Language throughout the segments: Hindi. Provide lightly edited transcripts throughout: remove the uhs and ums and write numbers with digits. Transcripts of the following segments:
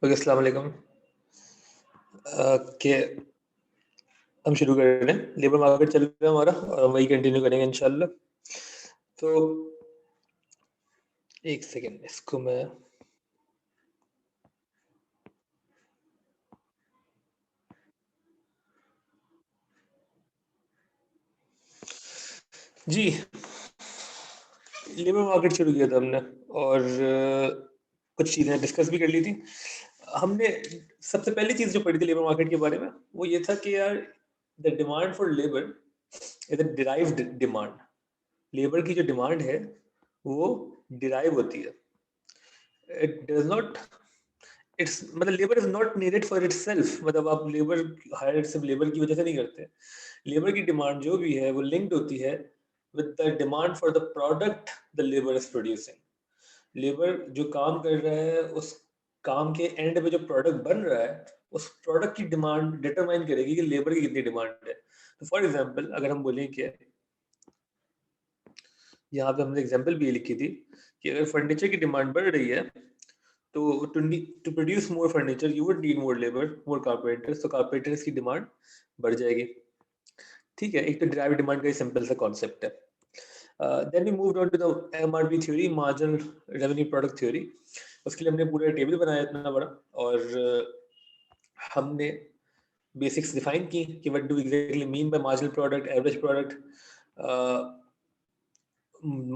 ओके, अस्सलाम वालेकुम। के हम शुरू कर रहे हैं। लेबर मार्केट चल रहा है हमारा और हम वही कंटिन्यू करेंगे इंशाल्लाह। तो एक सेकेंड, इसको मैं जी लेबर मार्केट शुरू किया था हमने और कुछ चीज़ें डिस्कस भी कर ली थी हमने। सबसे पहली चीज़ जो पढ़ी थी लेबर मार्केट के बारे में वो ये था कि यार the demand for labour is a derived demand. Labour की जो डिमांड है वो डिराइव होती है। इट डज नॉट इट्स मतलब labour is not needed for it self. मतलब आप लेबर हायर सिर्फ लेबर की वजह से नहीं करते। लेबर की डिमांड जो भी है वो लिंक्ड होती है with the demand for the product the labour is producing. Labour जो काम कर रहा है उस काम के एंड पे जो प्रोडक्ट बन रहा है उस प्रोडक्ट की डिमांड डिटरमाइन करेगी कि लेबर की कितनी डिमांड है। तो फॉर एग्जांपल अगर हम बोलें कि यहाँ पे हमने एग्जांपल भी ये लिखी थी कि अगर फर्नीचर की डिमांड बढ़ रही है तो to produce more furniture you would need more labor, more carpenters, तो carpenters की डिमांड बढ़ जाएगी। ठीक है, एक तो डिराइव डिमांड का सिंपल सा कॉन्सेप्ट है। Then we moved on to the MRP theory, marginal revenue product theory. उसके लिए हमने पूरा टेबल बनाया इतना बड़ा और हमने बेसिक्स डिफाइन की कि what do exactly mean by marginal product, average product,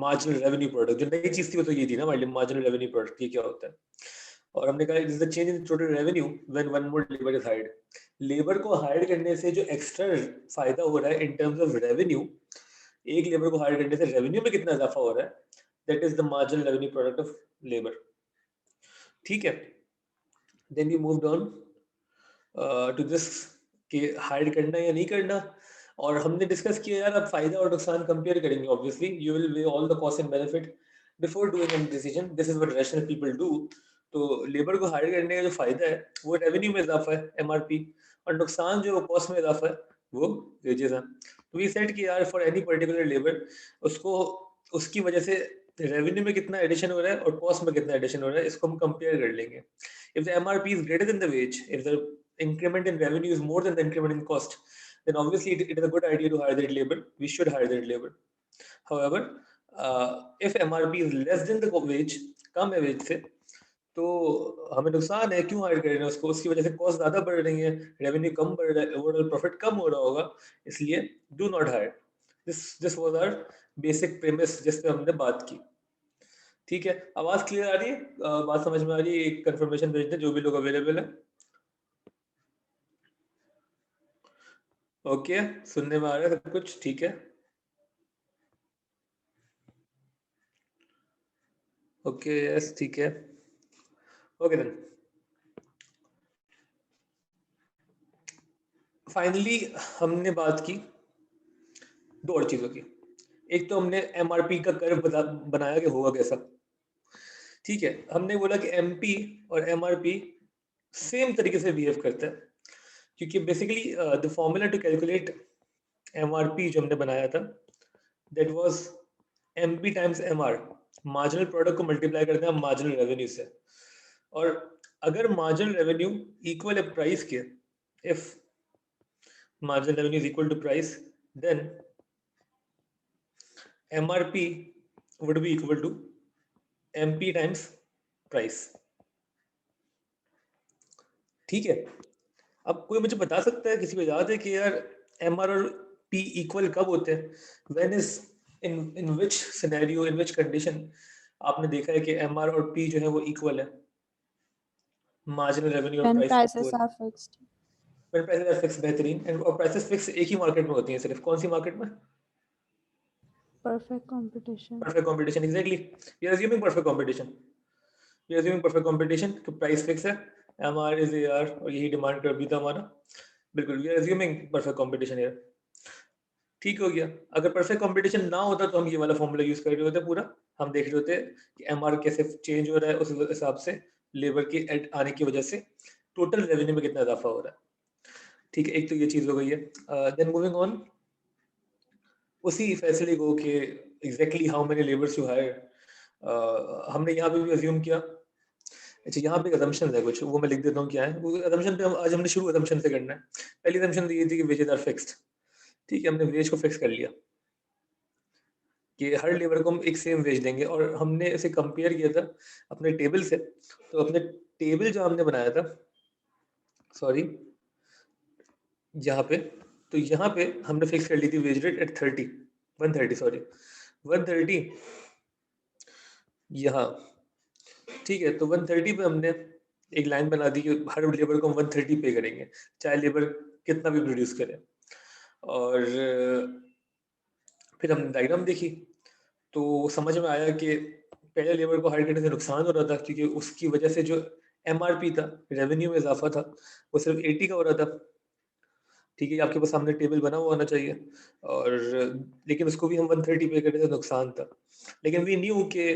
marginal revenue product. जो नई चीज थी वो तो ये थी ना मार्जिनल रेवेन्यू प्रोडक्ट, ये क्या होता है। और हमने कहा is the change in total revenue when one more labour is hired. Labour को हायर करने से जो एक्स्ट्रा फायदा हो रहा है इन टर्म्स ऑफ रेवेन्यू, एक लेबर को हायर करने से रेवेन्यू में कितना इजाफा हो रहा है, that is the marginal revenue product of labour. ठीक है, then we moved on to this कि हायर करना या नहीं करना। और हमने डिस्कस किया यार अब फायदा और नुकसान कंपेयर करेंगे। Obviously you will way all the cost and benefit before doing any decision. This is what rational people do. तो लेबर को हायर करने का जो फायदा है वो रेवेन्यू में इजाफा है, एमआरपी, और नुकसान जो कॉस्ट में इजाफा है वो वेजेस है। तो वी सेड कि यार फॉर एनी पर्टिकुलर लेबर उसको उसकी वजह से रेवेन्यू में कितना एडिशन हो रहा है और कॉस्ट में कितना एडिशन हो रहा है, इसको हम कंपेयर कर लेंगे। If the MRP is greater than the wage, if the increment in revenue is more than the increment in cost, then obviously it is a good idea to hire that labor. We should hire that labor. However, if MRP is less than the wage, कम है wage से, तो हमें नुकसान है। क्यों हायर कर रहे हैं उसको? उसकी वजह से कॉस्ट ज्यादा बढ़ रही है, रेवेन्यू कम बढ़ रहा है, ओवरऑल प्रॉफिट कम हो रहा होगा, इसलिए do not hire. This was our basic premise जिस पे हमने बात की। ठीक है, आवाज क्लियर आ रही है? बात समझ में आ रही है? एक कंफर्मेशन भेज दें जो भी लोग अवेलेबल है। ओके, सुनने में आ रहा है सब कुछ ठीक है? ओके, यस, ठीक है। ओके देन, फाइनली हमने बात की दो और चीजों की। एक तो हमने एमआरपी का कर्व बनाया कि होगा कैसा। ठीक है, हमने बोला कि एमपी और एमआरपी सेम तरीके से बिहेव करता है, क्योंकि basically the formula to calculate MRP जो हमने बनाया था that was MP times MR. Marginal product को मल्टीप्लाई करते हैं हम मार्जिनल रेवेन्यू से। और अगर मार्जिनल रेवेन्यू इक्वल है प्राइस के, if marginal revenue is equal to price, then MRP would be equal to MP times price। ठीक है, अब कोई मुझे बता सकता है, किसी को याद है कि यार MR और P इक्वल कब होते हैं? When is in which scenario, in which condition आपने देखा है कि MR और P जो है वो इक्वल है, मार्जिनल रेवेन्यू और when price prices equal? are fixed. When prices are fix, बेहतरीन। एंड और प्राइसेस फिक्स एक ही मार्केट में होती हैं, सिर्फ कौन सी मार्केट में? Perfect competition. Perfect competition, exactly. We are assuming perfect competition. We are assuming perfect competition कि प्राइस फिक्स है, एमआर इज एआर, और यही डिमांड कर भी था हमारा। बिल्कुल, we are assuming perfect competition है। ठीक हो गया। अगर परफेक्ट कंपटीशन ना होता तो हम ये वाला फॉर्मूला यूज कर रहे होते पूरा। हम देख रहे होते कि एमआर कैसे चेंज हो रहा है, उस हिसाब से लेबर की आने की वजह से टोटल रेवेन्यू में कितना इजाफा हो रहा है। ठीक है, एक तो ये चीज हो गई है। देन मूविंग ऑन, उसी फैसले को कि exactly how many labours to hire, हमने यहाँ पे भी अज्यूम किया अच्छा, यहाँ पे एक assumption है कुछ, वो मैं लिख देता हूँ क्या है। वो assumption पे आज हमने शुरू assumption से करना है। पहली assumption तो ये थी कि wages are fixed। ठीक है, हमने वेज को फिक्स कर लिया कि हर लेबर को हम एक सेम वेज देंगे, और हमने इसे कंपेयर किया था अपने टेबल से। तो अपने टेबल जो हमने बनाया था, सॉरी, यहाँ पे, तो यहाँ पे हमने फिक्स कर ली थी वेज रेट एट 130, सॉरी 130 यहाँ। ठीक है, तो 130 पे हमने एक लाइन बना दी कि हर लेबर को हम 130 पे करेंगे, चाहे लेबर कितना भी प्रोड्यूस करे। और फिर हमने डायग्राम देखी, तो समझ में आया कि पहले लेबर को हायर करने से नुकसान हो रहा था, क्योंकि उसकी वजह से जो एमआरपी था, रेवेन्यू में इजाफा था, वो सिर्फ 80 का हो रहा था। ठीक है, आपके पास सामने टेबल बना हुआ होना चाहिए। और लेकिन उसको भी हम 130 पे करने से नुकसान था। लेकिन वी न्यू कि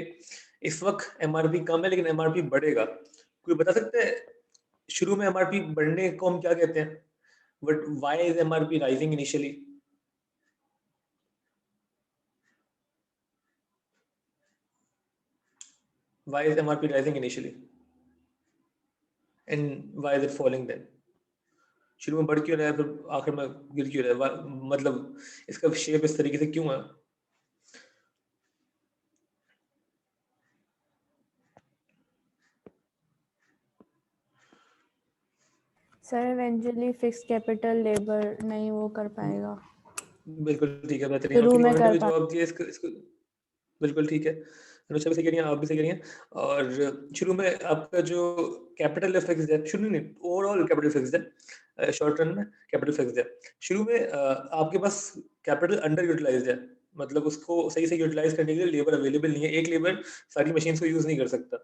इस वक्त एमआरपी कम है, लेकिन एमआरपी बढ़ेगा। कोई बता सकता है शुरू में एमआरपी बढ़ने को हम क्या कहते हैं? But why is MRP rising initially? Why is MRP rising initially and why is it falling then? शुरू में बढ़ क्यों रहा है, फिर आखिर में गिर क्यों रहा है? मतलब इसका शेप इस तरीके से क्यों है? Sir eventually fix capital labour नहीं वो कर पाएगा। बिल्कुल ठीक है, बेहतरीन। शुरू में आपकी कर जवाब दिया इसको। बिल्कुल ठीक है, अनुष्का भी सही कह रही हैं, आप भी सही कह रही हैं। और शुरू में आपका जो कैपिटल फिक्स्ड है, शुरू नहीं, ओवरऑल कैपिटल फिक्स्ड है, शॉर्ट रन में कैपिटल फिक्स्ड है। शुरू में आपके पास कैपिटल अंडर यूटिलाइज्ड है, मतलब उसको सही से यूटिलाइज करने के लिए लेबर अवेलेबल नहीं है। एक लेबर सारी मशीन को यूज नहीं कर सकता,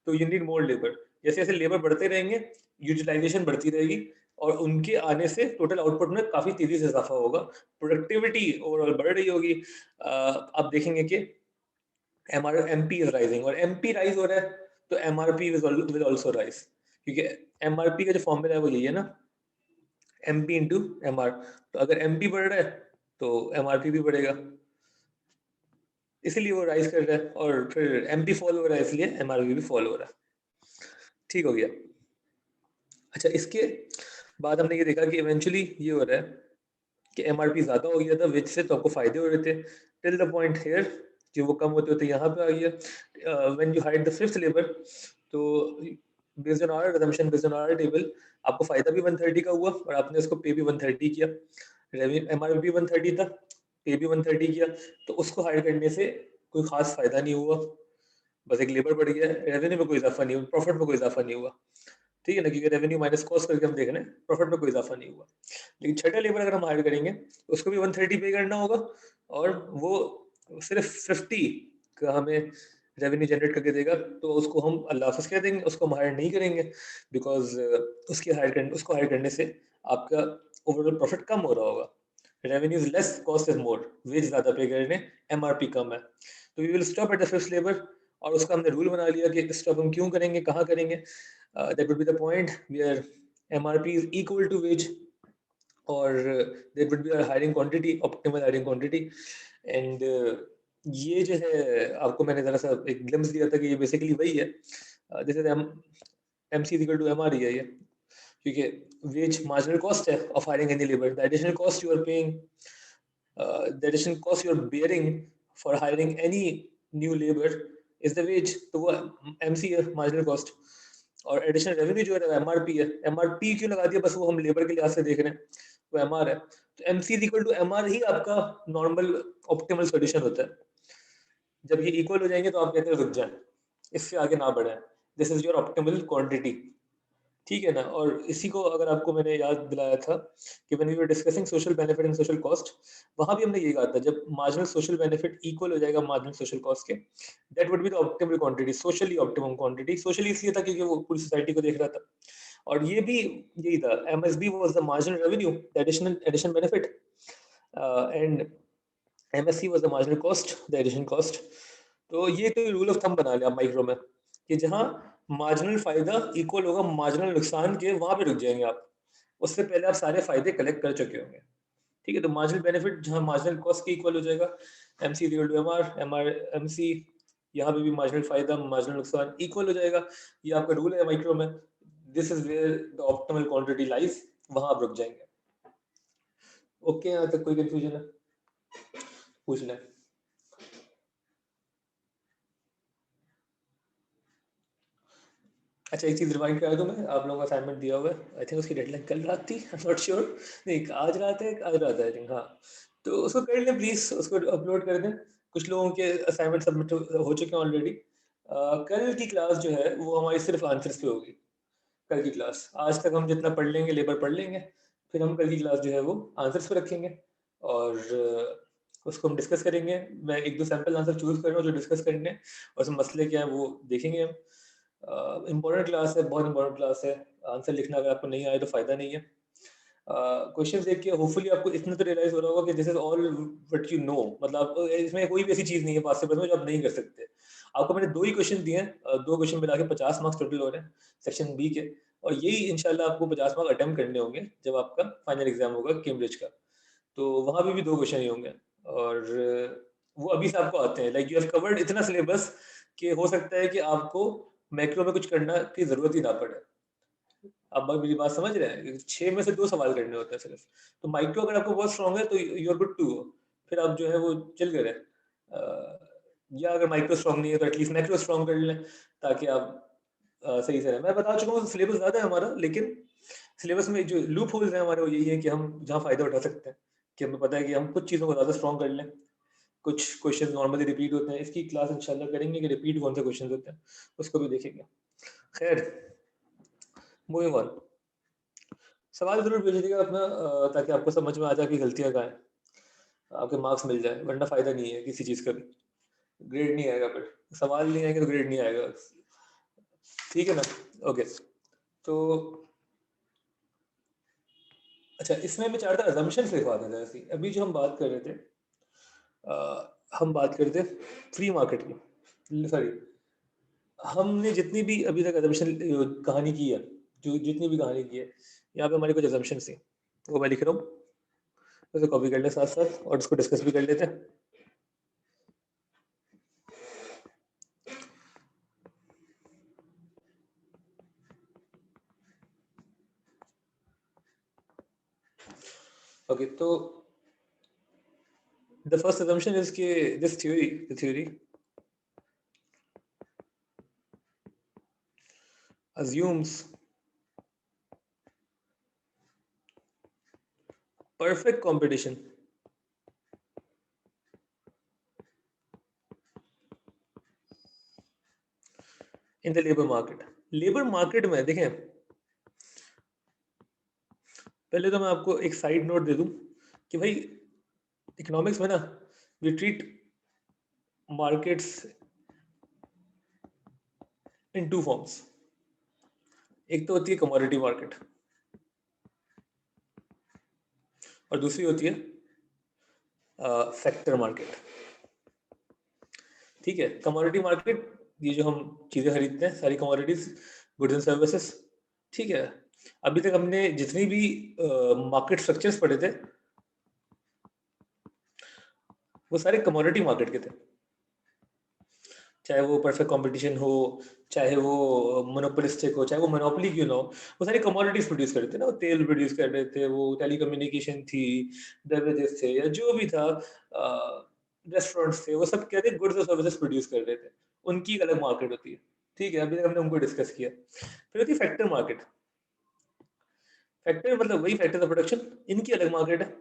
तो यू नीड मोर लेबर। जैसे जैसे लेबर बढ़ते रहेंगे, यूटिलाइजेशन बढ़ती रहेगी, और उनके आने से टोटल आउटपुट में काफी तेजी से इजाफा होगा, प्रोडक्टिविटी ओवरऑल बढ़ रही होगी। आप देखेंगे कि एमपी इज राइजिंग, और एमपी राइज हो रहा है तो एमआरपी विल आल्सो राइज, क्योंकि एमआरपी का जो फॉर्मूला है वो यही है ना, एमपी इंटू एमआर। तो अगर एमपी बढ़ रहा है तो एमआरपी भी बढ़ेगा, इसीलिए वो राइज कर रहा है। और फिर एमपी फॉल हो रहा है, इसलिए एमआरपी भी फॉल हो रहा है। ठीक हो गया। अच्छा, इसके बाद हमने ये देखा कि इवेंचुअली ये हो रहा है कि एमआरपी ज्यादा हो गया था, विच से तो आपको फायदे हो रहे थे टिल द पॉइंट हेयर कि वो कम होते होते यहाँ पे आ गया। When you hide the fifth labour, तो based on our assumption, based on our table, आपको फायदा भी 130 का हुआ, और आपने उसको पे भी 130 किया। रेवेन्यू एमआरपी 130 था, पे भी 130 किया, तो उसको हाइड करने से कोई खास फायदा नहीं हुआ, बस एक लेबर बढ़ गया, रेवेन्यू में कोई इजाफा नहीं हुआ, प्रॉफिट में कोई इजाफा नहीं हुआ। ठीक है ना, क्योंकि रेवेन्यू माइनस कॉस्ट करके हम देख रहे हैं, प्रॉफिट में कोई इजाफा नहीं हुआ। लेकिन छठा लेबर अगर हम हायर करेंगे तो उसको भी 130 पे करना होगा, और वो सिर्फ 50 का हमें रेवेन्यू जनरेट करके देगा, तो उसको हम अल्लाह हाफ़िज़ कह देंगे, उसको हम हायर नहीं करेंगे, बिकॉज उसको हायर करने से आपका ओवरऑल प्रॉफिट कम हो रहा होगा। Revenue is less, cost is more, wage ज़्यादा पे करने, एमआरपी कम है, तो we will stop at the fifth labour. और उसका हमने रूल बना लिया कि स्टॉप हम क्यों करेंगे, कहाँ करेंगे। That would be the point where MRP is equal to wage, or there would be a hiring quantity, optimal hiring quantity. And ये जो है आपको मैंने जरा सा एक ग्लिम्स दिया था कि ये बेसिकली वही है। This is MC is equal to MR ही है ये, क्योंकि wage marginal cost है of hiring any labor, the additional cost you are paying, the additional cost you are bearing for hiring any new labor is the wage, तो वो MC है, marginal cost। और एडिशनल रेवेन्यू जो है एमआरपी है। एमआरपी क्यों लगा दिया, बस वो हम लेबर के लिहाज से देख रहे हैं, वो एमआर है। तो MC is equal to MR ही आपका नॉर्मल ऑप्टिमल सॉल्यूशन होता है। जब ये इक्वल हो जाएंगे तो आप कहते हैं रुक जाए, इससे आगे ना बढ़े, this is your optimal quantity. ठीक है ना। और इसी को अगर आपको मैंने याद दिलाया था कि when we were discussing social benefit and social cost, वहां भी हमने ये कहा था जब मार्जिनल सोशल बेनिफिट इक्वल हो जाएगा मार्जिनल सोशल कॉस्ट के, that would be the optimal quantity, socially optimum quantity. Socially इसलिए था क्योंकि वो पूरी सोसाइटी को देख रहा था, और ये भी यही था, MSB was the marginal revenue, the addition benefit, and MSC was the marginal cost, the addition cost. तो ये तो रूल ऑफ थंब बना लिया माइक्रो में कि जहां मार्जिनल फायदा इक्वल होगा मार्जिनल नुकसान के, वहां पे रुक जाएंगे आप, उससे पहले आप सारे फायदे कलेक्ट कर चुके होंगे। ठीक है, तो मार्जिनल बेनिफिट जहां मार्जिनल कॉस्ट के इक्वल हो जाएगा, MC equal to MR, MR MC, यहाँ पे भी मार्जिनल फायदा मार्जिनल नुकसान इक्वल हो जाएगा। ये आपका रूल है माइक्रो में, this is where the optimal quantity lies, वहां आप रुक जाएंगे। ओके, यहाँ तक कोई कंफ्यूजन है? पूछ लें। अच्छा, एक चीज रिमाइंड करा दूं, मैं आप लोगों को असाइनमेंट दिया हुआ है, आई थिंक उसकी डेडलाइन कल रात थी, आई एम नॉट श्योर, नहीं आज रात है, आज रात है आई थिंक, हाँ। तो उसको कर लें प्लीज, उसको अपलोड कर दें। कुछ लोगों के असाइनमेंट सबमिट हो चुके हैं ऑलरेडी। कल की क्लास जो है वो हमारी सिर्फ आंसर्स पे होगी। कल की क्लास, आज तक हम जितना पढ़ लेंगे लेबर पढ़ लेंगे, फिर हम कल की क्लास जो है वो आंसर्स पे रखेंगे और उसको हम डिस्कस करेंगे। मैं एक दो सैंपल आंसर चूज कर रहा हूँ जो डिस्कस करने हैं, और उसमें मसले क्या है वो देखेंगे हम। इम्पोर्टेंट क्लास है, बहुत इंपॉर्टेंट क्लास है। आंसर लिखना अगर आपको नहीं आए तो फायदा नहीं है। क्वेश्चन देख के होपफुली आपको इतना तो रियलाइज हो रहा होगा कि this is all what you know, मतलब इसमें कोई भी ऐसी चीज नहीं है पास से जो आप नहीं कर सकते। आपको मैंने दो ही क्वेश्चन दिए हैं, दो क्वेश्चन मिला के 50 मार्क्स टोटल हो रहे हैं सेक्शन बी के, और यही इंशाल्लाह आपको 50 मार्क्स अटेम्प्ट करने होंगे जब आपका फाइनल एग्जाम होगा कैम्ब्रिज का। तो वहां पे भी दो क्वेश्चन ही होंगे, और वो अभी से आपको आते हैं, लाइक यू हैव कवर्ड इतना सिलेबस कि हो सकता है कि आपको मैक्रो में कुछ करना की जरूरत ही ना पड़े। अब मेरी बात समझ रहे हैं? 6 में से 2 सवाल करने होते हैं सिर्फ। तो माइक्रो अगर आपको बहुत स्ट्रांग है तो you are good to go, फिर आप जो है वो चल गए। या अगर माइक्रो स्ट्रांग नहीं है तो एटलीस्ट मैक्रो स्ट्रांग कर लें, ताकि आप सही से रहे। मैं बता चुका हूँ सिलेबस ज़्यादा है हमारा, लेकिन सिलेबस में जो लूप होल्स हैं हमारे वो यही है कि हम जहाँ फ़ायदा उठा सकते हैं, कि हमें पता है कि हम कुछ चीज़ों को ज़्यादा स्ट्रांग कर लें। कुछ क्वेश्चन नॉर्मली रिपीट होते हैं, इसकी क्लास इंशाल्लाह करेंगे कि रिपीट कौन से क्वेश्चन होते हैं, उसको भी देखेंगे। खैर, मूविंग ऑन। सवाल जरूर भेजिएगा अपना, ताकि आपको समझ में आ जाए कि गलतियां कहाँ हैं, आपके मार्क्स मिल जाए, वरना फायदा नहीं है किसी चीज़ का भी, ग्रेड नहीं आएगा फिर। सवाल नहीं आएंगे तो ग्रेड नहीं आएगा, ठीक है ना? ओके, तो अच्छा, इसमें मैं चाहता अजम्पशंस लिखवा देता ऐसी। अभी जो हम बात कर रहे थे, हम बात कर रहे थे फ्री मार्केट की, सॉरी, हमने जितनी भी अभी तक अजम्पशन कहानी की है, जो जितनी भी कहानी की है, यहाँ पे हमारी कुछ अजम्पशंस थी, वो मैं लिख रहा हूँ, उसे कॉपी कर ले साथ साथ, और उसको डिस्कस भी कर लेते हैं। ओके, तो the first assumption is कि this theory assumes perfect competition in the labor market। Labour market में देखें, पहले तो मैं आपको एक साइड नोट दे दूं कि भाई इकोनॉमिक्स में ना we treat markets in two forms. एक तो होती है कमोडिटी मार्केट, और दूसरी होती है सेक्टर मार्केट। ठीक है, कमोडिटी मार्केट, ये जो हम चीज़ें खरीदते हैं सारी कमोडिटीज, गुड्स एंड सर्विसेज, ठीक है। अभी तक हमने जितनी भी मार्केट स्ट्रक्चर्स पढ़े थे वो सारे कमोडिटी मार्केट के थे, चाहे वो परफेक्ट कंपटीशन हो, चाहे वो मोनोपोलिस्टिक हो, चाहे वो मोनोपोली क्यों ना हो, वो सारी कमोडिटीज प्रोड्यूस कर रहे थे ना। वो तेल प्रोड्यूस कर रहे थे, वो टेलीकम्युनिकेशन थी, बेवरेजेस थे, या जो भी था, रेस्टोरेंट्स थे, वो सब क्या थे, गुड्स और सर्विसेज प्रोड्यूस कर रहे थे। उनकी एक अलग मार्केट होती है, ठीक है, अभी तक हमने उनको डिस्कस किया। फिर होती है फैक्टर मार्केट। फैक्टर मतलब वही फैक्टर ऑफ प्रोडक्शन, इनकी अलग मार्केट है।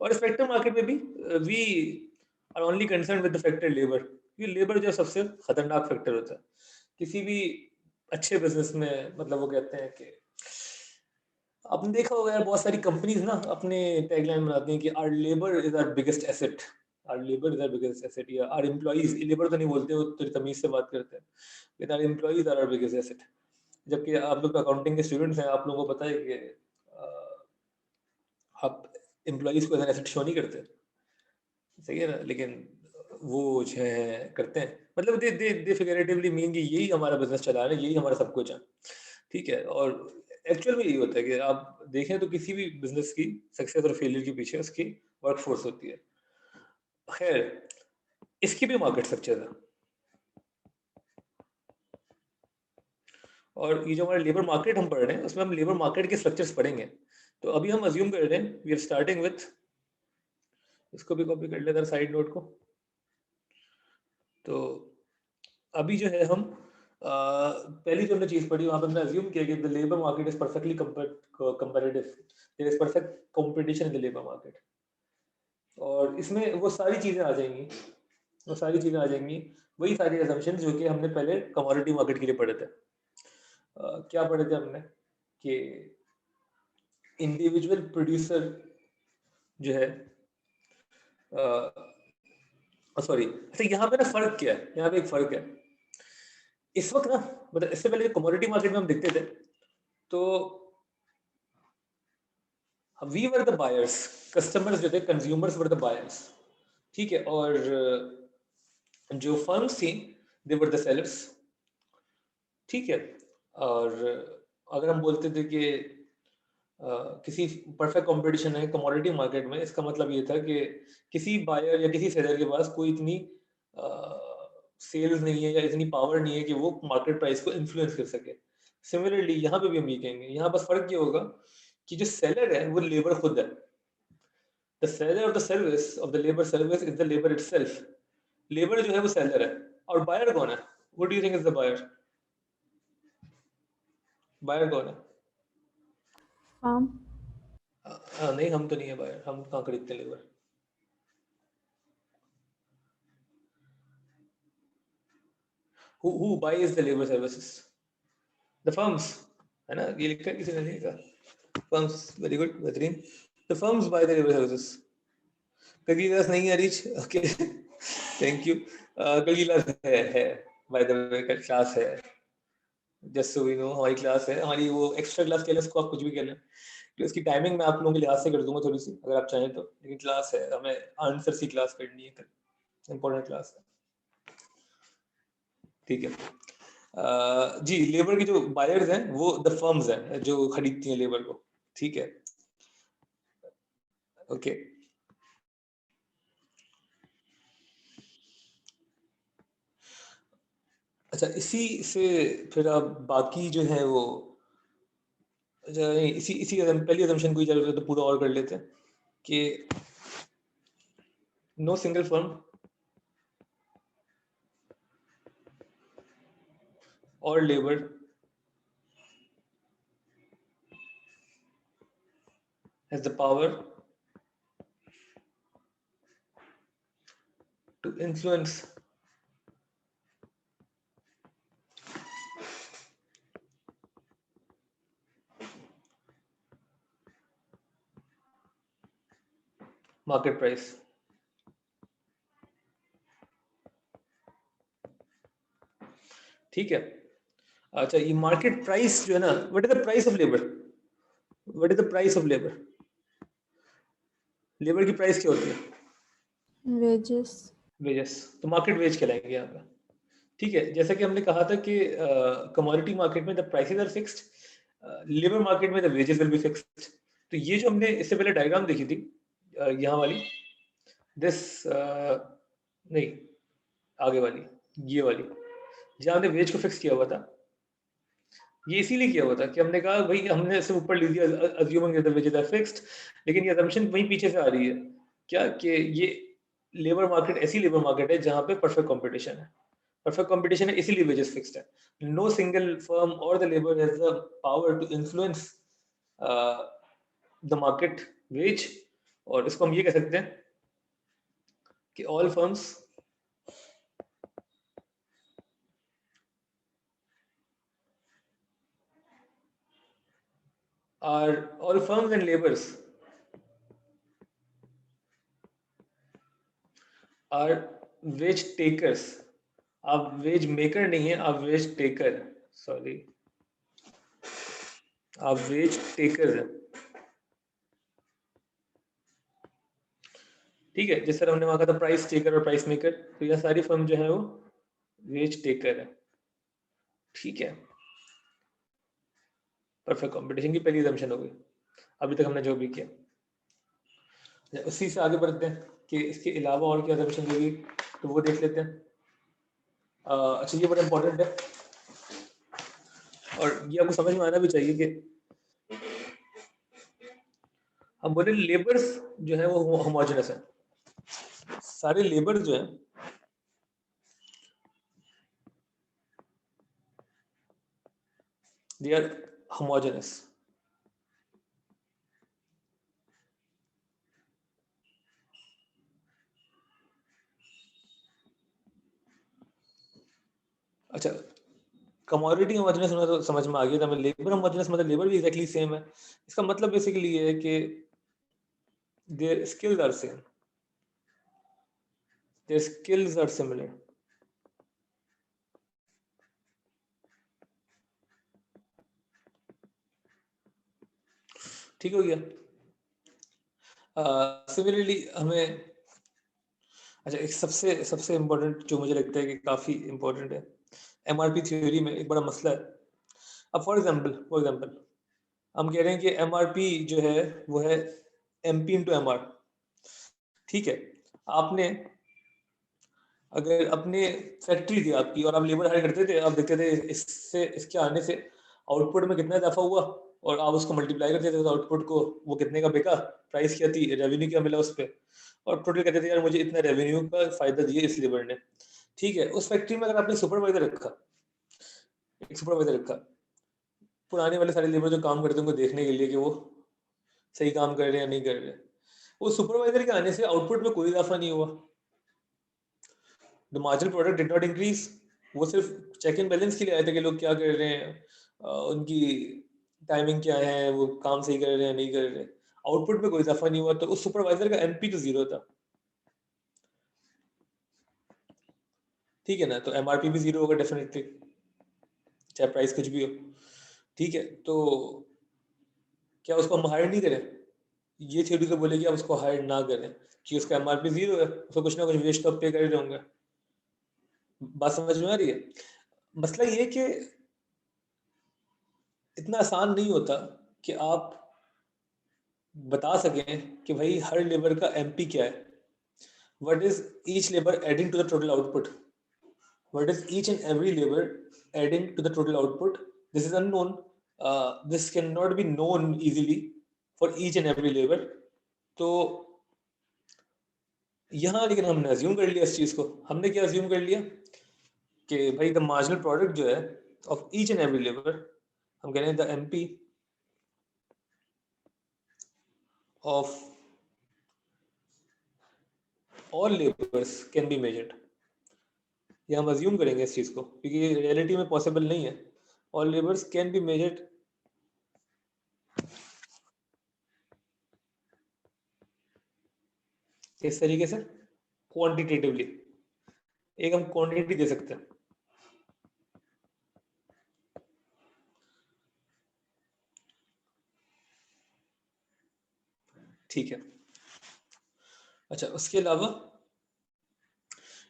और इस फैक्टर मार्केट में भी we are only concern with the factor labour. ये लेबर जो सबसे खतरनाक फैक्टर होता है किसी भी अच्छे बिजनेस में। मतलब वो कहते हैं कि आपने देखा होगा यार, बहुत सारी कंपनीज ना अपने टैगलाइन बनाती हैं कि our labour is our biggest asset, our labour is our biggest asset, या आवर एम्प्लॉइज, लेबर तो नहीं बोलते, वो तो तमीज से बात करते हैं, लेकिन our employees are our biggest asset. जबकि आप लोग अकाउंटिंग के स्टूडेंट्स हैं, आप लोगों को पता है कि आप एम्प्लॉइज को एज एसेट शो नहीं करते, सही है ना? लेकिन वो जो है करते हैं, मतलब दे दे दे फिगरेटिवली मीन कि यही हमारा बिजनेस चला रहा है, यही हमारा सब कुछ है, ठीक है। और एक्चुअल में यही होता है कि आप देखें तो किसी भी बिजनेस की सक्सेस और फेलियर के पीछे उसकी वर्कफोर्स होती है। खैर, इसकी भी मार्केट स्ट्रक्चर है, और ये जो हमारा लेबर मार्केट हम पढ़ रहे हैं उसमें हम लेबर मार्केट के स्ट्रक्चर्स पढ़ेंगे। तो अभी हम अज्यूम कर रहे हैं वी आर स्टार्टिंग विथ, इसको भी कॉपी कर लेते हैं साइड नोट को। तो अभी जो है हम पहली जो हमने चीज पढ़ी वहां पर हमने अज्यूम किया कि the labour market is perfectly comparative, there is perfect competition in the labour market. और इसमें वो सारी चीजें आ जाएंगी, वो सारी चीजें आ जाएंगी, वही सारी assumptions जो कि हमने पहले कमोडिटी मार्केट के लिए पढ़े थे। क्या पढ़े थे हमने कि इंडिविजुअल प्रोड्यूसर जो है सॉरी, अच्छा यहाँ पे ना फर्क क्या है, यहाँ पे एक फर्क है इस वक्त ना, मतलब इससे पहले कमोडिटी मार्केट में हम देखते थे तो we were the buyers, customers जो थे, कंज्यूमर्स वर द बायर्स, ठीक है, और जो फर्म्स थी दे वर द सेलर्स, ठीक है। और अगर हम बोलते थे कि किसी परफेक्ट कंपटीशन है कमोडिटी मार्केट में, इसका मतलब ये था कि किसी बायर या किसी सेलर के पास कोई इतनी सेल्स नहीं है या इतनी पावर नहीं है कि वो मार्केट प्राइस को इन्फ्लुएंस कर सके। सिमिलरली यहाँ पे भी हम ये कहेंगे, यहाँ बस फर्क ये होगा कि जो सेलर है वो लेबर खुद है। The seller of the service of the labour service is the labour itself. Labour जो है वो सेलर है, और बायर कौन है? What do you think is the buyer? Buyer कौन है? फार्म। नहीं, हम तो नहीं है बायर, हम कहाँ खरीदते हैं labour? Who buys the labor services? The firms, है ना? ये लिखा है, किसी ने नहीं लिखा? Firms, very good, बेहतरीन। The firms buy the labor services. कल की क्लास नहीं है रीच, ओके, थैंक यू। कल की क्लास है बाय द वे, कल क्लास है, जस्ट सो वी नो, हमारी क्लास है, हमारी वो एक्स्ट्रा क्लास कह लें उसको, आप कुछ भी कह लें, तो इसकी टाइमिंग मैं आप लोगों के लिहाज से कर दूंगा थोड़ी सी, अगर आप चाहें तो, लेकिन क्लास है, हमें आंसर सी क्लास करनी है कल, इंपॉर्टेंट क्लास है, ठीक है। जी, लेबर के जो बायर्स हैं वो द फर्म्स हैं जो खरीदती हैं लेबर को, ठीक है, ओके। अच्छा, इसी से फिर आप बाकी जो है वो, अच्छा इसी इसी पहली assumption को ही चलो तो पूरा और कर लेते हैं कि नो सिंगल फर्म और labour has the power to influence market price। ठीक है, अच्छा ये मार्केट प्राइस जो है ना, what is the price of labour? What is the price of labour? Labour की प्राइस क्या होती है? वेजेस। वेजेस, तो मार्केट वेज कहलाएंगे यहाँ पे, ठीक है। जैसा कि हमने कहा था कि कमोडिटी मार्केट में the prices are fixed, labour market में the wages will be fixed. तो ये जो हमने इससे पहले डायग्राम देखी थी, यहाँ वाली, दिस नहीं, आगे वाली, ये वाली, जहाँ हमने वेज को फिक्स किया हुआ था, ये इसीलिए किया हुआ था कि हमने कहा भाई हमने सिर्फ ऊपर लिख दिया assuming that the wages are fixed, लेकिन ये assumption वहीं पीछे से आ रही है क्या, कि ये लेबर मार्केट ऐसी लेबर मार्केट है जहाँ पे परफेक्ट कंपटीशन है, परफेक्ट कंपटीशन है इसीलिए वेजेस फिक्स्ड है। नो सिंगल फर्म और the labour has the power to influence the market wage, और इसको हम ये कह सकते हैं कि all firms are all firms and laborers are wage takers। आप वेज मेकर नहीं है, आप वेज टेकर, सॉरी, आप वेज टेकर है, ठीक है। जैसे हमने वहां कहा था प्राइस टेकर और प्राइस मेकर, तो यह सारी फर्म जो है वो वेज टेकर है, ठीक है। परफेक्ट कंपटीशन की पहली assumption हो गई, अभी तक हमने जो भी किया। उसी से आगे बढ़ते हैं कि इसके अलावा और क्या assumption होगी, तो वो देख लेते हैं। अच्छा ये बड़ा इंपॉर्टेंट है, और ये आपको समझ में आना भी चाहिए कि हम बोले लेबर्स जो है वो होमोजेनस है, सारे लेबर जो है दे आर होमोजेनस। अच्छा, कमोडिटी होमोजेनस होना तो समझ में आ गया था, मैं लेबर होमोजेनस मतलब लेबर भी एग्जैक्टली सेम है। इसका मतलब बेसिकली ये है कि their skills are same, their skills are similar. ठीक हो गया। सिमिलरली हमें, अच्छा एक सबसे सबसे इम्पोर्टेंट जो मुझे लगता है कि काफ़ी इम्पोर्टेंट है, एमआरपी थ्योरी में एक बड़ा मसला है। अब फॉर एग्जांपल हम कह रहे हैं कि एमआरपी जो है वो है एमपी इंटू एमआर। ठीक है, आपने अगर अपने फैक्ट्री थी आपकी और आप लेबर हायर करते थे, आप देखते थे इससे इसके आने से आउटपुट में कितना इजाफा हुआ और आप उसको मल्टीप्लाई करते थे तो आउटपुट को वो कितने का बिका, प्राइस क्या थी, रेवेन्यू क्या मिला उस पर, और टोटल कहते थे यार मुझे इतना रेवेन्यू का फायदा दिया इस लेबर ने। ठीक है, उस फैक्ट्री में अगर आपने सुपरवाइजर रखा, एक सुपरवाइजर रखा, पुराने वाले सारे लेबर जो काम करते हैं उनको देखने के लिए कि वो सही काम कर रहे हैं या नहीं कर रहे, वो सुपरवाइजर के आने से आउटपुट में कोई इजाफा नहीं हुआ, the marginal product did not increase. वो सिर्फ चेक एंड बैलेंस के लिए आए थे कि लोग क्या कर रहे हैं, उनकी टाइमिंग क्या है, वो काम सही कर रहे हैं नहीं कर रहे, आउटपुट में कोई इजाफा नहीं हुआ, तो उस सुपरवाइजर का एमपी तो जीरो था। ठीक है ना, तो एमआरपी भी जीरो होगा डेफिनेटली, चाहे प्राइस कुछ भी हो। ठीक है, तो क्या उसको हम हायर नहीं करें? ये थ्योरी तो बोलेगी आप उसको हायर ना करें कि उसका एमआरपी जीरो है, उसको कुछ ना कुछ वेस्ट तो पे कर रहे होंगे। बात समझ में आ रही है? मसला ये कि इतना आसान नहीं होता कि आप बता सकें कि भाई हर लेबर का एमपी क्या है, what is each labour adding to the total output, what is each and every labour adding to the total output, this is unknown, this can not be known easily for each and every labour. तो यहाँ लेकिन हमने अज्यूम कर लिया इस चीज को, हमने क्या अज्यूम कर लिया कि भाई द मार्जिनल प्रोडक्ट जो है of each and every labour, हम कह रहे हैं the MP of all labours can be measured. ये हम अज्यूम करेंगे इस चीज को क्योंकि रियलिटी में पॉसिबल नहीं है। All labours can be measured इस तरीके से क्वांटिटेटिवली, एक हम क्वांटिटी दे सकते हैं। ठीक है, अच्छा उसके अलावा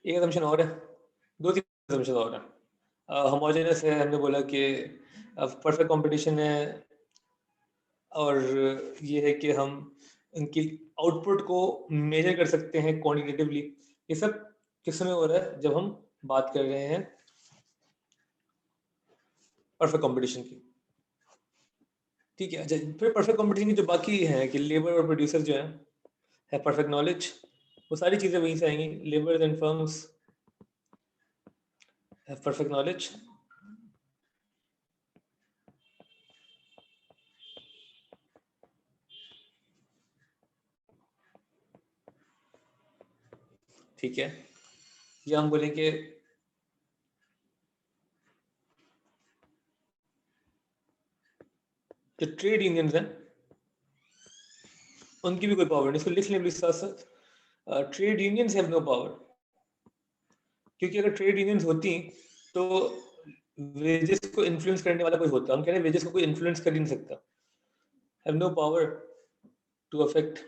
एक असम्पशन और है, दो तीन असम्पशन और है। होमोजेनस है, हमने बोला कि परफेक्ट कंपटीशन है, और ये है कि हम इनकी आउटपुट को मेजर कर सकते हैं क्वांटिटेटिवली। ये सब किस में हो रहा है? जब हम बात कर रहे हैं परफेक्ट कंपटीशन की। ठीक है, अच्छा फिर परफेक्ट कंपटीशन की जो बाकी है कि लेबर और प्रोड्यूसर जो है परफेक्ट नॉलेज, वो सारी चीज़ें वहीं से आएंगी, labour and firms have perfect knowledge. ठीक है, या हम बोलेंगे जो ट्रेड यूनियंस हैं उनकी भी कोई पावर नहीं, इसको लिख लें साथ साथ, trade unions have no power, क्योंकि अगर ट्रेड यूनियंस होती तो वेजेस को इन्फ्लुएंस करने वाला कोई होता, हम कह रहे हैं वेजेस को कोई इन्फ्लुएंस कर ही नहीं सकता, have no power to affect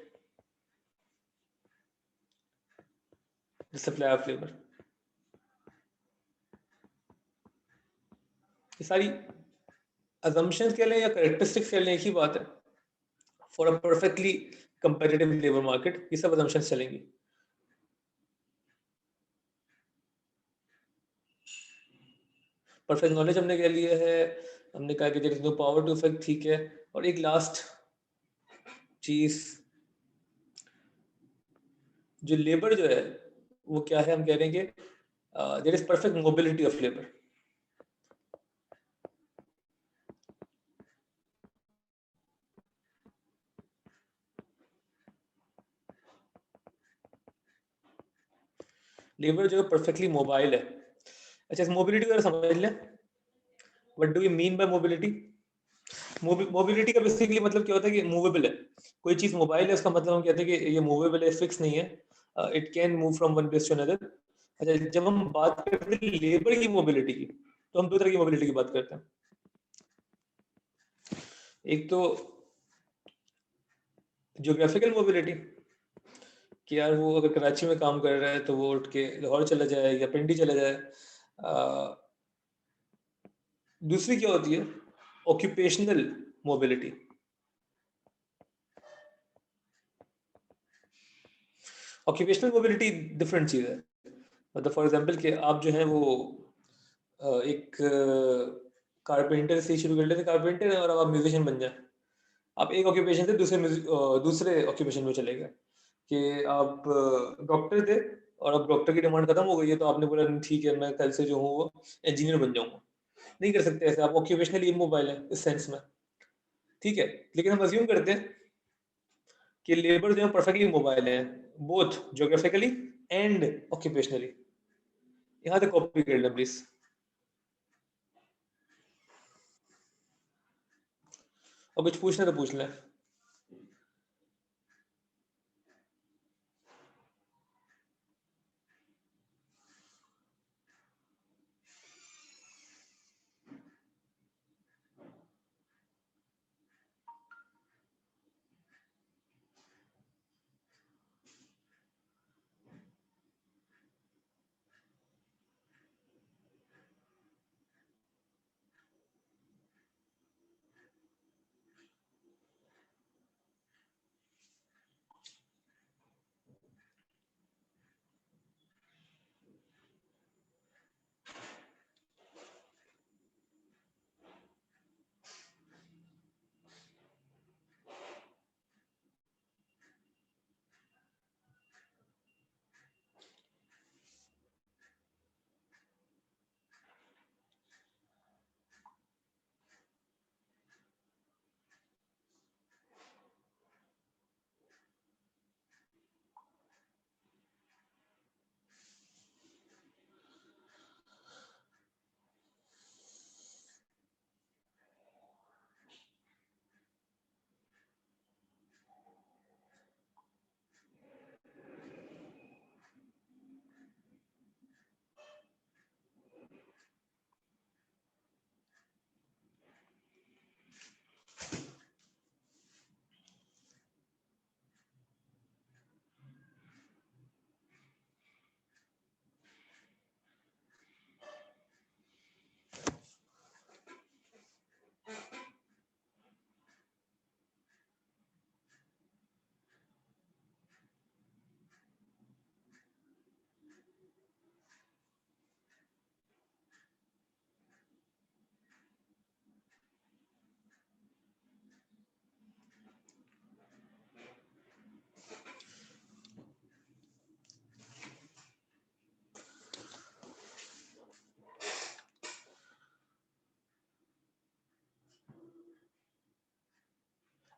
the supply of labour. ये सारी assumptions कह लें या characteristics कह लें, एक ही बात है। For a perfectly competitive labour market ये सब assumptions चलेंगी। परफेक्ट नॉलेज हमने कह लिया है, हमने कहा कि there is no power to effect, ठीक है। और एक लास्ट चीज, जो लेबर जो है वो क्या है, हम कह रहे हैं कि there is perfect mobility of labour. Labour जो है परफेक्टली मोबाइल है। अच्छा, इस मोबिलिटी को समझ लें, what do we mean by mobility? Mobility का बेसिकली मतलब क्या होता है कि मूवेबल है। कोई चीज मोबाइल है, उसका मतलब हम कहते हैं कि ये मूवेबल है, फिक्स नहीं है, it can move from one place to another. अच्छा, जब हम बात करते हैं लेबर की मोबिलिटी की, तो हम दो तरह की मोबिलिटी की बात करते हैं। एक तो ज्योग्राफिकल मोबिलिटी, कि यार वो अगर कराची में काम कर रहा है तो वो उठ के लाहौर चला जाए या पिंडी चला जाए। दूसरी क्या होती है, occupational mobility. Occupational mobility different चीज़ है। मतलब फॉर एग्जांपल कि आप जो है वो एक कारपेंटर से शुरू कर लेते, कारपेंटर है, और अब आप म्यूजिशियन बन जाए। आप एक ऑक्यूपेशन से दूसरे ऑक्यूपेशन में चले गए, कि आप डॉक्टर थे और अब डॉक्टर की डिमांड खत्म हो गई है, तो आपने बोला नहीं, ठीक है मैं कल से जो हूँ वो इंजीनियर बन जाऊंगा। नहीं कर सकते ऐसे, आप ऑक्यूपेशनली इमोबाइल है इस सेंस में, ठीक है। लेकिन हम अज्यूम करते हैं कि लेबर जो है परफेक्टली मोबाइल है, बोथ ज्योग्राफिकली एंड ऑक्यूपेशनली। यहाँ तक कॉपी कर लें प्लीज। और कुछ पूछना तो पूछ लें।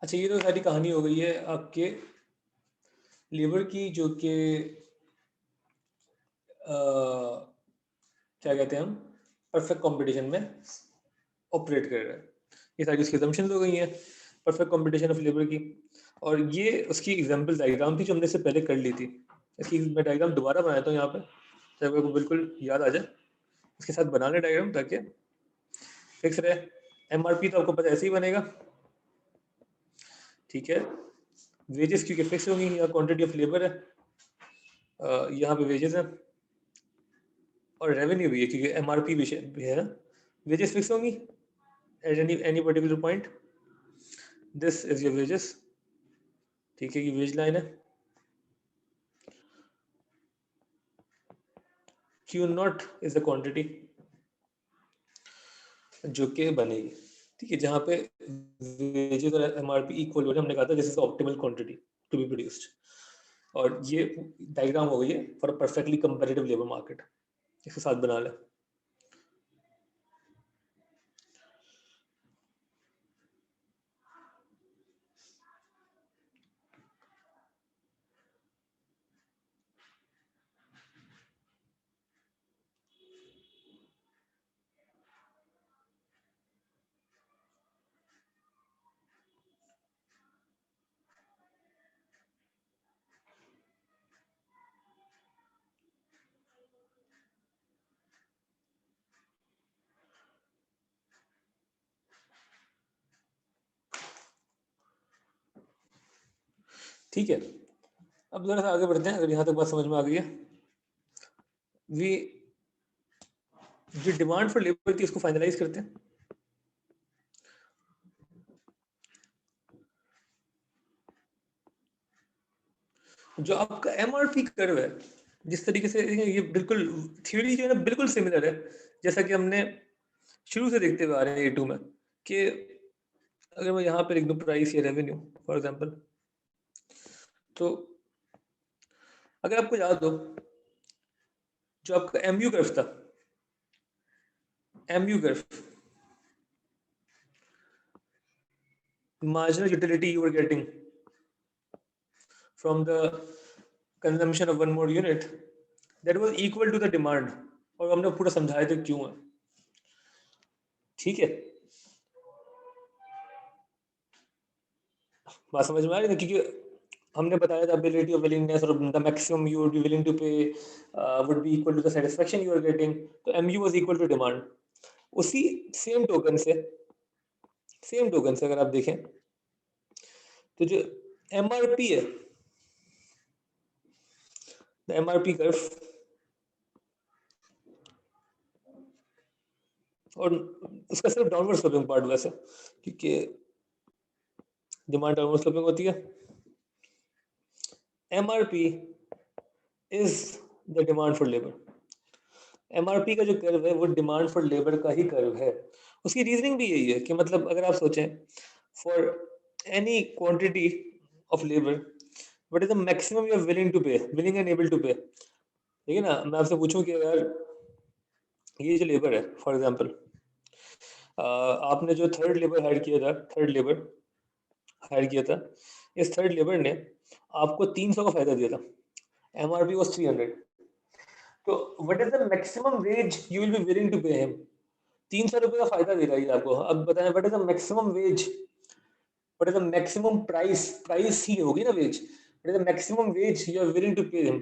अच्छा, ये तो सारी कहानी हो गई है आपके लेबर की, जो कि क्या कहते हैं हम, परफेक्ट कंपटीशन में ऑपरेट कर रहा है। ये सारी उसकी assumptions हो गई हैं परफेक्ट कंपटीशन ऑफ लेबर की। और ये उसकी एग्जांपल डायग्राम थी जो हमने इससे पहले कर ली थी। इसकी मैं डायग्राम दोबारा बनाता हूँ यहाँ पे, ताकि आपको बिल्कुल याद आ जाए। इसके साथ बना लें डायग्राम, ताकि फिक्स रहे। एमआरपी तो आपको पता ऐसे ही बनेगा, ठीक है। वेजेस क्योंकि फिक्स होंगी, यहाँ क्वांटिटी ऑफ लेबर है, यहाँ पे वेजेस है, और रेवेन्यू भी है क्योंकि एमआरपी भी है ना। वेजेस फिक्स होंगी at any particular point. This is your wages, ठीक है, ये वेज लाइन है। Q naught is the quantity, जो कि बनेगी, ठीक है, जहाँ पे वेजेस और एमआरपी इक्वल हो रहे हैं। हमने कहा था this is optimal quantity to be produced, और ये डायग्राम हो गई है for a perfectly comparative labour market. इसके साथ बना लें। ठीक है, अब जरा सा आगे बढ़ते हैं। अगर यहाँ तक बात समझ में आ गई है, वी जो डिमांड फॉर लेबर थी उसको फाइनलाइज करते हैं। जो आपका एमआरपी कर्व है, जिस तरीके से ये बिल्कुल थ्योरी जो है ना बिल्कुल सिमिलर है, जैसा कि हमने शुरू से देखते हुए आ रहे हैं A2 में, कि अगर मैं यहाँ पे लिख दूं प्राइस या रेवेन्यू फॉर एग्जांपल, तो अगर आपको याद हो जो आपका एमयू कर्व था, MU curve, marginal utility you were getting from the consumption of one more unit, that was equal to the demand, और हमने पूरा समझाया था क्यों है। ठीक है, बात समझ में आ रही है, क्योंकि हमने बताया था ability of willingness और the maximum you would be willing to pay would be equal to the satisfaction you are getting, तो MU was equal to demand। उसी सेम टोकन से अगर आप देखें तो जो MRP है, the MRP कर्व, और उसका सिर्फ डाउनवर्ड स्लोपिंग पार्ट वैसे, क्योंकि डिमांड डाउनवर्ड स्लोपिंग होती है। MRP is the demand for labour. MRP का जो कर्व है वो डिमांड फॉर लेबर का ही कर्व है। उसकी रीजनिंग भी यही है कि मतलब अगर आप सोचें for any quantity of labour what is the maximum you are willing and able to pay. ठीक है ना, मैं आपसे पूछूं कि यार ये जो लेबर है फॉर एग्जांपल, आपने जो थर्ड लेबर हायर किया था, इस थर्ड लेबर ने आपको 300 का फायदा दिया था, MRP was 300, तो what is the maximum wage you will be willing to pay him. 300 रुपए का फायदा दे रहा है आपको। अब बताएं what is the maximum wage, what is the maximum price, price ही होगी ना wage, what is the maximum wage you are willing to pay him.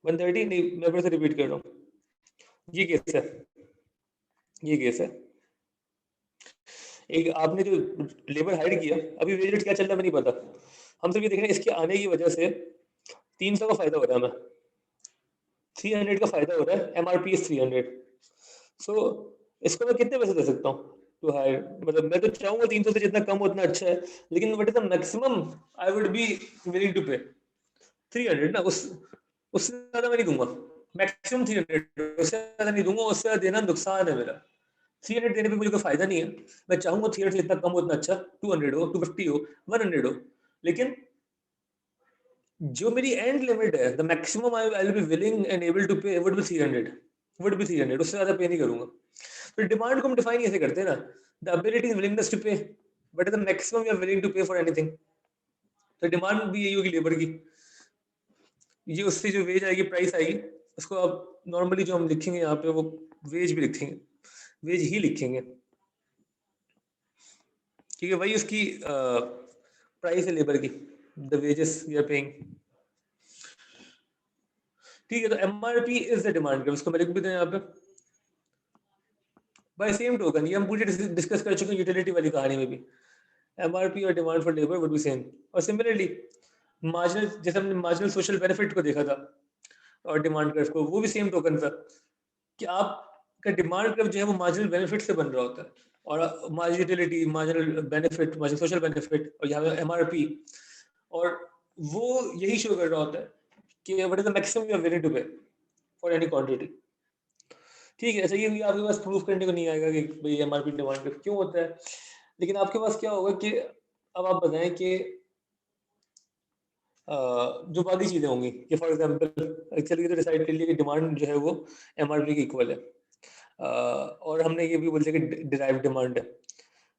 One thirty नहीं, मैं फिर से रिपीट कर रहा हूँ, ये केस है, ये केस है। एक आपने जो लेबर हायर किया, अभी वेज रेट क्या चल रहा है मैं नहीं पता, हम सब ये देख रहे हैं इसके आने की वजह से 300 का फायदा हो रहा है, हमें 300 का फायदा हो रहा है, MRP इज 300, सो इसको मैं कितने पैसे दे सकता हूँ टू हायर, मतलब मैं तो चाहूंगा 300 से जितना कम हो उतना अच्छा है, लेकिन what is the maximum I would be willing to pay 300 ना, उससे ज्यादा मैं नहीं दूंगा, मैक्सिमम 300, उससे ज्यादा नहीं दूंगा, उससे ज्यादा देना नुकसान है मेरा। 300 देने पे मुझे कोई फायदा नहीं है, मैं चाहूंगा 300 से जितना कम हो उतना अच्छा, 200 हो, 250 हो, 100 हो, लेकिन जो मेरी एंड लिमिट है, the maximum I will be willing and able to pay would be 300, उससे ज्यादा पे नहीं करूंगा। तो डिमांड को हम डिफाइन कैसे करते हैं ना, the ability and willingness to pay, but the maximum you are willing to pay for anything. तो डिमांड भी यही होगी लेबर की, ये उससे जो वेज आएगी, प्राइस आएगी, उसको आप नॉर्मली जो हम लिखेंगे यहाँ पे वो वेज भी लिखेंगे, वेज ही लिखेंगे, ठीक है, वही उसकी प्राइस है लेबर की, the wages we are paying. ठीक है, तो MRP is the demand curve, इसको मैं लिख भी दूं यहाँ पे। बाय सेम टोकन, ये हम पूरी डिस्कस कर चुके हैं यूटिलिटी वाली कहानी में भी, MRP और demand for labour would be same. और सिमिलरली मार्जिनल, जैसे हमने मार्जिनल सोशल बेनिफिट को देखा था और डिमांड कर्व को, वो भी सेम टोकन था कि आपका डिमांड कर्व जो है वो मार्जिनल बेनिफिट से बन रहा होता है, और marginal utility, marginal benefit, marginal social benefit, और यहाँ पे MRP, और वो यही शो कर रहा होता है कि what is the maximum you are willing to pay for any quantity. ठीक है, अच्छा ये आपके पास प्रूफ करने को नहीं आएगा कि भाई एमआरपी डिमांड क्यों होता है, लेकिन आपके पास क्या होगा कि अब आप बताएं कि जो बाकी चीजें होंगी कि फॉर एग्जांपल चलिए तो डिसाइड कर लिया कि डिमांड जो है वो एमआरपी के इक्वल है, और हमने ये भी बोल दिया कि डिराइव डिमांड है।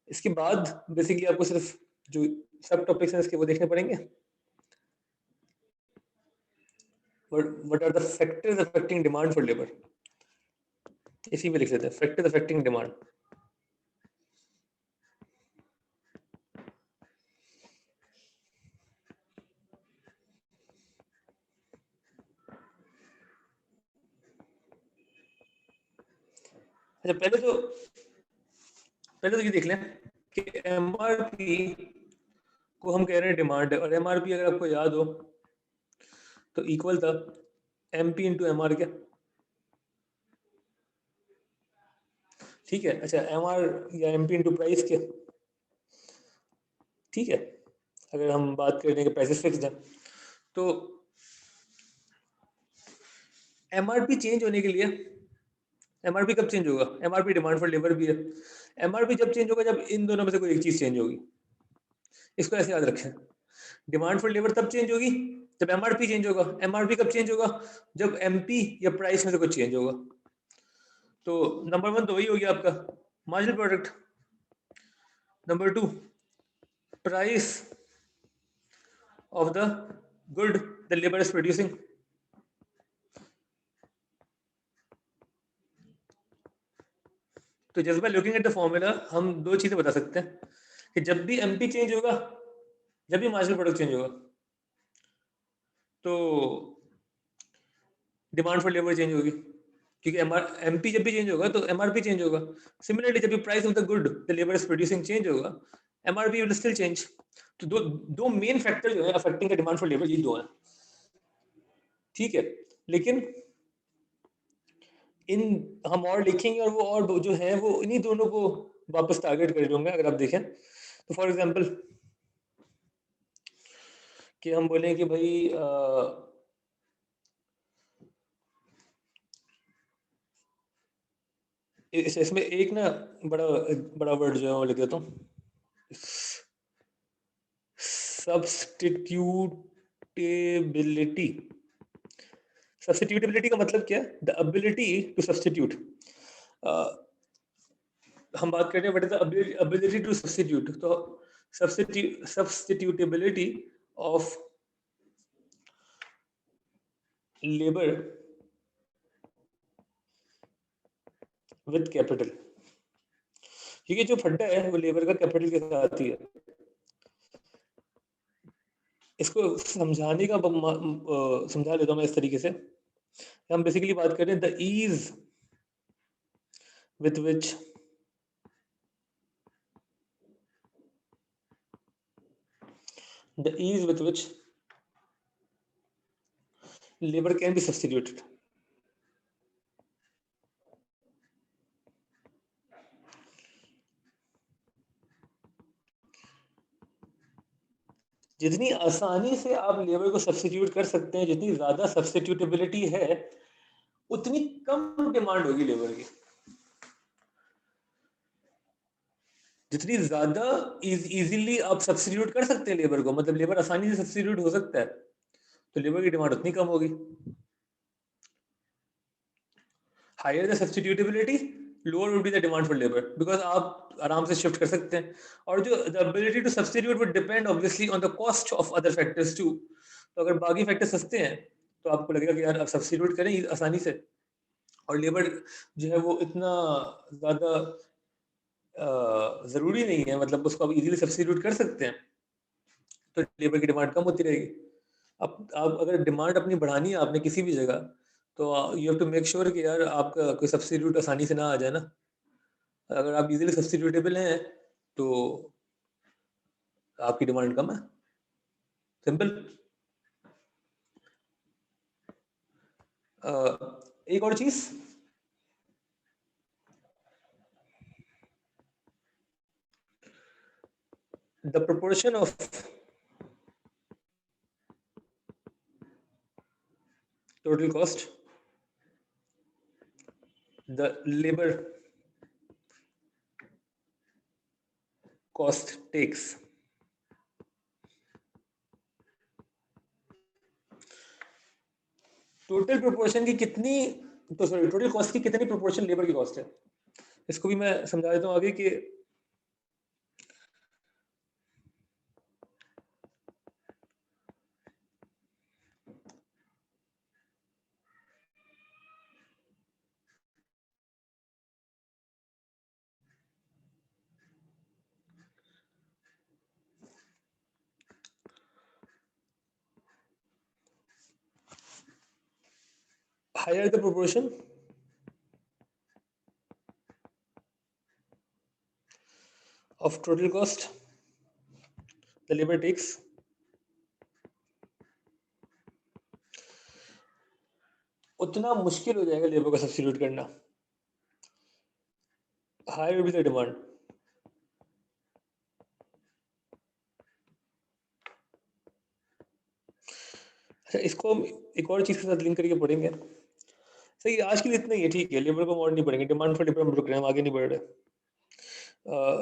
इसके बाद बेसिकली आपको सिर्फ जो सब टॉपिक्स हैं इसके वो देखने पड़ेंगे। What are the factors affecting demand for labour, इसी में लिख लेते हैं फैक्टर्स अफेक्टिंग डिमांड। अच्छा पहले तो ये देख लें कि एमआरपी को हम कह रहे हैं डिमांड है, और एमआरपी अगर आपको याद हो तो इक्वल था एमपी इंटू एमआर के। ठीक है, अच्छा एमआर या एमपी इंटू प्राइस के। ठीक है, अगर हम बात करें कि प्राइसेस फिक्स्ड है तो एमआरपी चेंज होने के लिए, एमआरपी कब चेंज होगा, एमआरपी डिमांड फॉर लेबर भी है, एमआरपी जब चेंज होगा जब इन दोनों में से कोई एक चीज चेंज होगी। इसको ऐसे याद रखें, डिमांड फॉर लेबर तब चेंज होगी जब एमआरपी चेंज होगा, एमआरपी कब चेंज होगा जब एमपी या प्राइस में से कुछ चेंज होगा। तो नंबर 1 तो वही हो गया आपका marginal product. Number 2 price of the good the labour is producing. तो just by looking at the formula हम दो चीजें बता सकते हैं कि जब भी एमपी चेंज होगा, जब भी मार्जिनल प्रोडक्ट चेंज होगा, तो डिमांड फॉर लेबर चेंज होगी, क्योंकि एमपी जब भी चेंज होगा तो एमआरपी चेंज होगा। सिमिलरली जब भी price of the good the labour is producing change होगा, एमआरपी विल स्टिल चेंज। तो दो मेन फैक्टर जो है affecting the demand for labour, ये दो हैं। ठीक है, लेकिन इन हम और लिखेंगे और वो और जो है वो इन्हीं दोनों को वापस टारगेट कर रहे होंगे। अगर आप देखें तो फॉर एग्जांपल कि हम बोलें कि भाई इसमें एक ना बड़ा बड़ा वर्ड जो है वो लिख देता हूँ, सब्स्टिट्यूटेबिलिटी। सब्स्टिट्यूटेबिलिटी का मतलब क्या है, द एबिलिटी टू सब्स्टिट्यूट। हम बात कर रहे हैं what is the ability to substitute. तो substitutability of labour with capital, क्योंकि जो फंडा है वो लेबर का कैपिटल के साथ ही है। इसको समझाने का समझा लेता हूँ मैं इस तरीके से। हम बेसिकली बात करें the ease with which labor can be substituted। जितनी आसानी से आप लेबर को सब्स्टिट्यूट कर सकते हैं, जितनी ज्यादा सब्स्टिट्यूटेबिलिटी है, उतनी कम डिमांड होगी लेबर की। जितनी ज्यादा इजीली आप सब्स्टिट्यूट कर सकते हैं लेबर को, मतलब लेबर आसानी से सब्स्टिट्यूट हो सकता है, तो लेबर की डिमांड उतनी कम होगी। Higher the substitutability, lower would be the demand for labour, because आप आराम से शिफ्ट कर सकते हैं। और जो the ability to substitute would depend obviously on the cost of other factors too. तो अगर बाकी फैक्टर सस्ते हैं तो आपको लगेगा कि यार आप सब्स्टिट्यूट करें आसानी से, और लेबर जो है वो इतना ज़्यादा ज़रूरी नहीं है, मतलब उसको आप इजीली सब्स्टिट्यूट कर सकते हैं, तो लेबर की डिमांड कम होती रहेगी। अब आप अगर डिमांड अपनी बढ़ानी है आपने किसी भी जगह, तो you have to make sure कि यार आपका कोई सब्स्टिट्यूट आसानी से ना आ जाए ना। अगर आप इजीली सब्स्टिट्यूटेबल हैं तो आपकी डिमांड कम है, सिंपल। एक और चीज, the proportion of total cost, the labor cost takes total proportion की कितनी, तो सॉरी टोटल कॉस्ट की कितनी प्रोपोर्शन लेबर की कॉस्ट है। इसको भी मैं समझा देता हूँ आगे कि higher the proportion of total cost the labor takes, उतना मुश्किल हो जाएगा लेबर को सब्स्टिट्यूट करना। Higher will be the demand. अच्छा, इसको हम एक और चीज के साथ लिंक करके पढ़ेंगे। सही, आज के लिए इतना ही है, ठीक है। लेबर को और नहीं पढ़ेंगे, डिमांड फॉर लेबर हम रुक रहे हैं, हम आगे नहीं बढ़ रहे।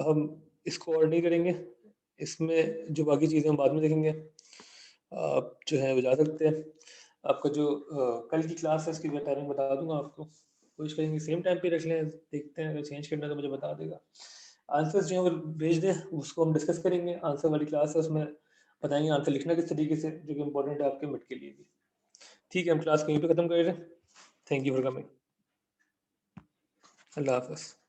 हम इसको और नहीं करेंगे, इसमें जो बाकी चीज़ें हम बाद में देखेंगे। आप जो है वो जा सकते हैं। आपका जो कल की क्लास है उसकी मैं टाइमिंग बता दूंगा आपको, कोशिश करेंगे सेम टाइम पे रख लें, देखते हैं अगर चेंज करना है तो मुझे बता देगा। आंसर्स जो है वो भेज दें, उसको हम डिस्कस करेंगे। आंसर वाली क्लास है, उसमें बताएंगे आंसर लिखना किस तरीके से, जो कि इंपॉर्टेंट है आपके मिड के लिए भी। ठीक है, हम क्लास कहीं पे ख़त्म कर रहे हैं। Thank you for coming. अल्लाह हाफ़िज़।